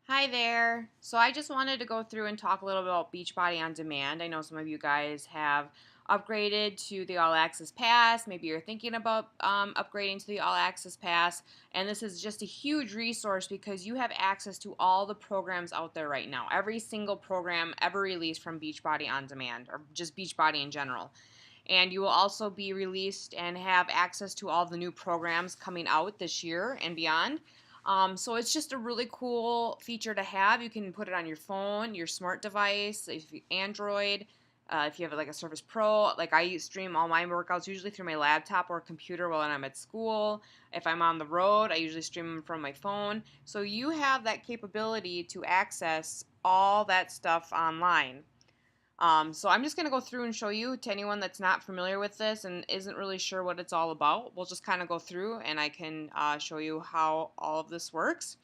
Hi there. So I just wanted to go through and talk a little bit about Beachbody On Demand. I know some of you guys have upgraded to the All Access Pass. Maybe you're thinking about upgrading to the All Access Pass. And this is just a huge resource because you have access to all the programs out there right now. Every single program ever released from Beachbody On Demand, or just Beachbody in general. And you will also be released and have access to all the new programs coming out this year and beyond. So it's just a really cool feature to have. You can put it on your phone, your smart device, if you Android, if you have like a Surface Pro. Like I stream all my workouts usually through my laptop or computer while I'm at school. If I'm on the road, I usually stream them from my phone. So you have that capability to access all that stuff online. So I'm just going to go through and show you to anyone that's not familiar with this and isn't really sure what it's all about. We'll just kind of go through and I can show you how all of this works.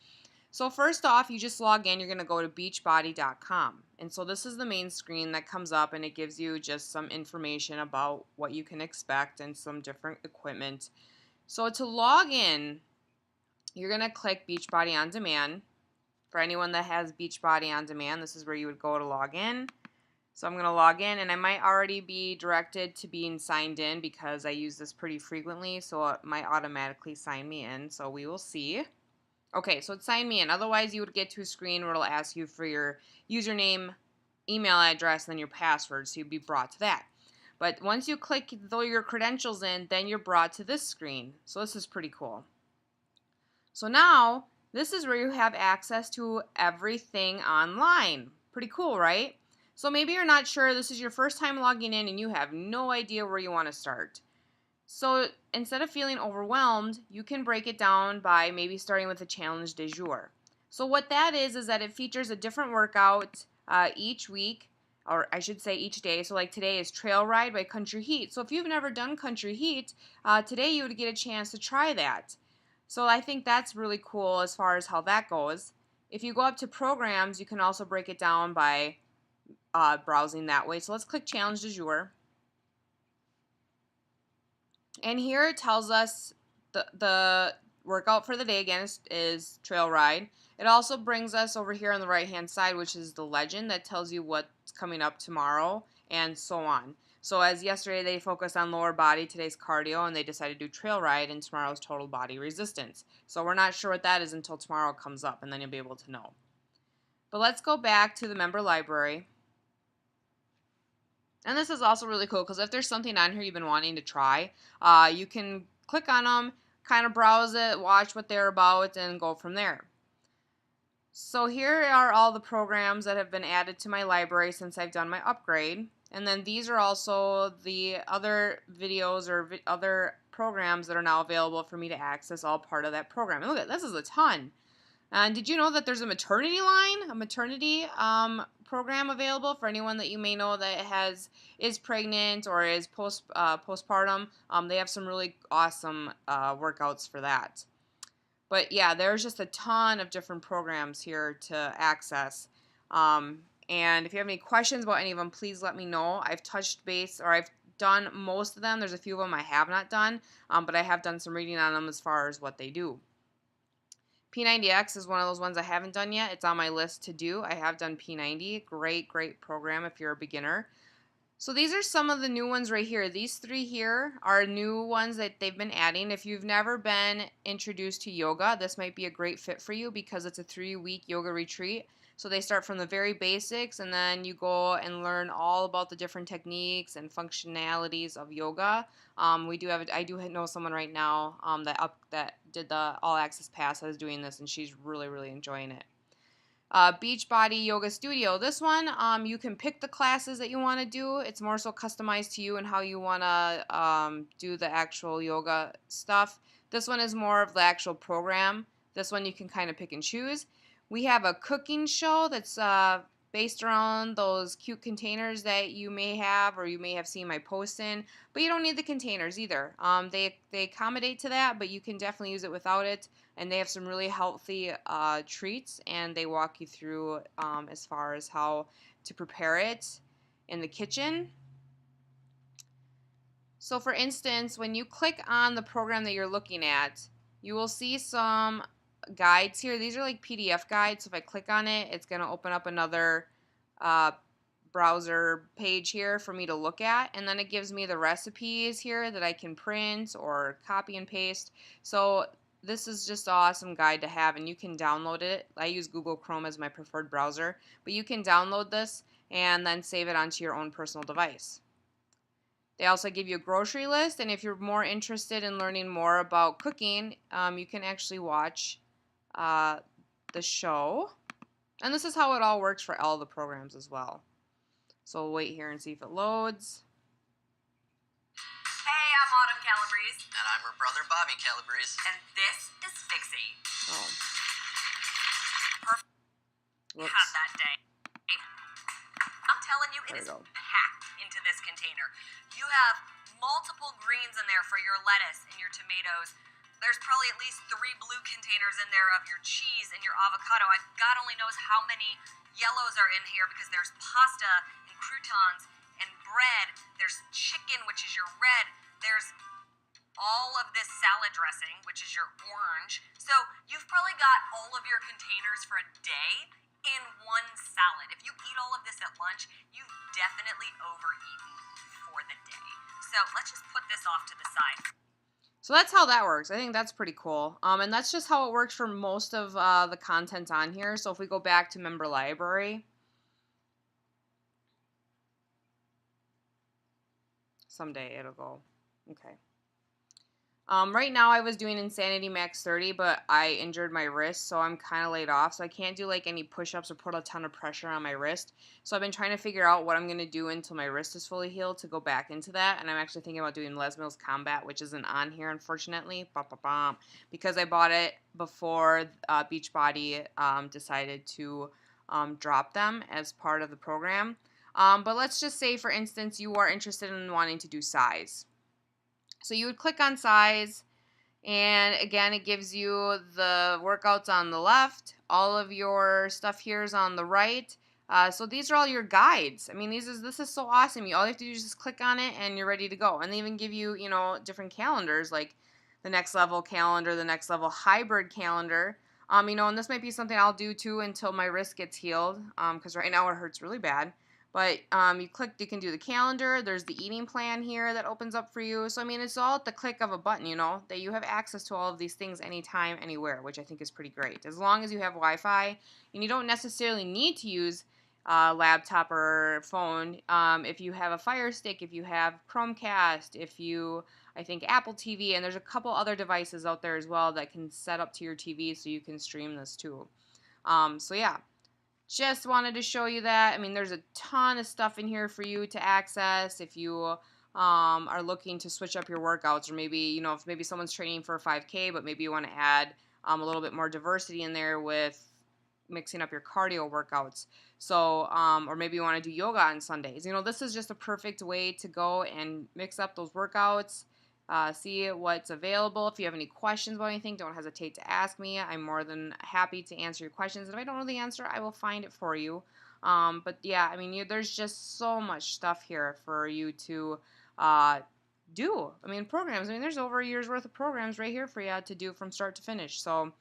So first off, you just log in. You're going to go to beachbody.com. And so this is the main screen that comes up and it gives you just some information about what you can expect and some different equipment. So to log in, you're going to click Beachbody On Demand. For anyone that has Beachbody On Demand, this is where you would go to log in. So I'm going to log in, and I might already be directed to being signed in because I use this pretty frequently, so it might automatically sign me in. So we will see. Okay, so it signed me in. Otherwise, you would get to a screen where it'll ask you for your username, email address, and then your password, so you'd be brought to that. But once you click your credentials in, then you're brought to this screen. So this is pretty cool. So now, this is where you have access to everything online. Pretty cool, right? So maybe you're not sure, this is your first time logging in and you have no idea where you want to start. So instead of feeling overwhelmed, you can break it down by maybe starting with a challenge du jour. So what that is that it features a different workout each week, or I should say each day. So like today is Trail Ride by Country Heat. So if you've never done Country Heat, today you would get a chance to try that. So I think that's really cool as far as how that goes. If you go up to programs, you can also break it down by browsing that way. So let's click Challenge du jour. And here it tells us the workout for the day again is Trail Ride. It also brings us over here on the right hand side, which is the legend that tells you what's coming up tomorrow and so on. So as yesterday they focused on lower body, today's cardio, and they decided to do Trail Ride, and tomorrow's total body resistance. So we're not sure what that is until tomorrow comes up, and then you'll be able to know. But let's go back to the member library. And this is also really cool because if there's something on here you've been wanting to try, you can click on them, kind of browse it, watch what they're about, and go from there. So here are all the programs that have been added to my library since I've done my upgrade. And then these are also the other videos or other programs that are now available for me to access, all part of that program. And look at this is a ton. And did you know that there's a maternity line, a maternity program available for anyone that you may know that is pregnant or is postpartum? They have some really awesome workouts for that. But yeah, there's just a ton of different programs here to access. And if you have any questions about any of them, please let me know. I've touched base, or I've done most of them. There's a few of them I have not done, but I have done some reading on them as far as what they do. P90X is one of those ones I haven't done yet. It's on my list to do. I have done P90. Great, great program if you're a beginner. So these are some of the new ones right here. These three here are new ones that they've been adding. If you've never been introduced to yoga, this might be a great fit for you because it's a 3-week yoga retreat. So they start from the very basics and then you go and learn all about the different techniques and functionalities of yoga. I do know someone right now that did the All Access Pass that is doing this, and she's really, really enjoying it. Beachbody Yoga Studio. This one, you can pick the classes that you want to do. It's more so customized to you and how you want to do the actual yoga stuff. This one is more of the actual program. This one you can kind of pick and choose. We have a cooking show that's based around those cute containers that you may have or you may have seen my posts in, but you don't need the containers either. They accommodate to that, but you can definitely use it without it, and they have some really healthy treats, and they walk you through as far as how to prepare it in the kitchen. So for instance, when you click on the program that you're looking at, you will see some guides here. These are like PDF guides. So if I click on it, it's going to open up another uh, browser page here for me to look at, and then it gives me the recipes here that I can print or copy and paste. So this is just an awesome guide to have, and you can download it. I use Google Chrome as my preferred browser, but you can download this and then save it onto your own personal device. They also give you a grocery list, and if you're more interested in learning more about cooking, you can actually watch the show. And this is how it all works for all the programs as well. So we'll wait here and see if it loads. Hey, I'm Autumn Calabrese. And I'm her brother, Bobby Calabrese. And this is Fixie. Oh. Perfect. Whoops. Had that day. I'm telling you, it There is we go. packed into this container. You have multiple greens in there for your lettuce and your tomatoes. There's probably at least 3 blue containers in there of your cheese and your avocado. God only knows how many yellows are in here because there's pasta and croutons and bread. There's chicken, which is your red. There's all of this salad dressing, which is your orange. So you've probably got all of your containers for a day in one salad. If you eat all of this at lunch, you've definitely overeaten for the day. So let's just put this off to the side. So that's how that works. I think that's pretty cool. And that's just how it works for most of the content on here. So if we go back to member library, someday it'll go. Okay. Right now I was doing Insanity Max 30, but I injured my wrist, so I'm kind of laid off. So I can't do like any push-ups or put a ton of pressure on my wrist. So I've been trying to figure out what I'm going to do until my wrist is fully healed to go back into that. And I'm actually thinking about doing Les Mills Combat, which isn't on here, unfortunately, because I bought it before Beachbody decided to drop them as part of the program. But let's just say, for instance, you are interested in wanting to do size. So you would click on size, and again, it gives you the workouts on the left. All of your stuff here is on the right. So these are all your guides. I mean, this is so awesome. All you have to do is just click on it, and you're ready to go. And they even give you, different calendars, like the next level calendar, the next level hybrid calendar. And this might be something I'll do too until my wrist gets healed, because right now it hurts really bad. But you can do the calendar. There's the eating plan here that opens up for you. So, I mean, it's all at the click of a button, that you have access to all of these things anytime, anywhere, which I think is pretty great. As long as you have Wi-Fi, and you don't necessarily need to use laptop or phone. If you have a Fire Stick, if you have Chromecast, I think Apple TV, and there's a couple other devices out there as well that can set up to your TV so you can stream this too. So, yeah. Just wanted to show you that. I mean, there's a ton of stuff in here for you to access if you are looking to switch up your workouts, or maybe, if maybe someone's training for a 5K, but maybe you want to add a little bit more diversity in there with mixing up your cardio workouts. So, or maybe you want to do yoga on Sundays. This is just a perfect way to go and mix up those workouts. See what's available. If you have any questions about anything, don't hesitate to ask me. I'm more than happy to answer your questions. If I don't know the answer, I will find it for you. But yeah, I mean, there's just so much stuff here for you to do. I mean, programs. I mean, there's over a year's worth of programs right here for you to do from start to finish. So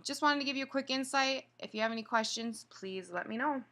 just wanted to give you a quick insight. If you have any questions, please let me know.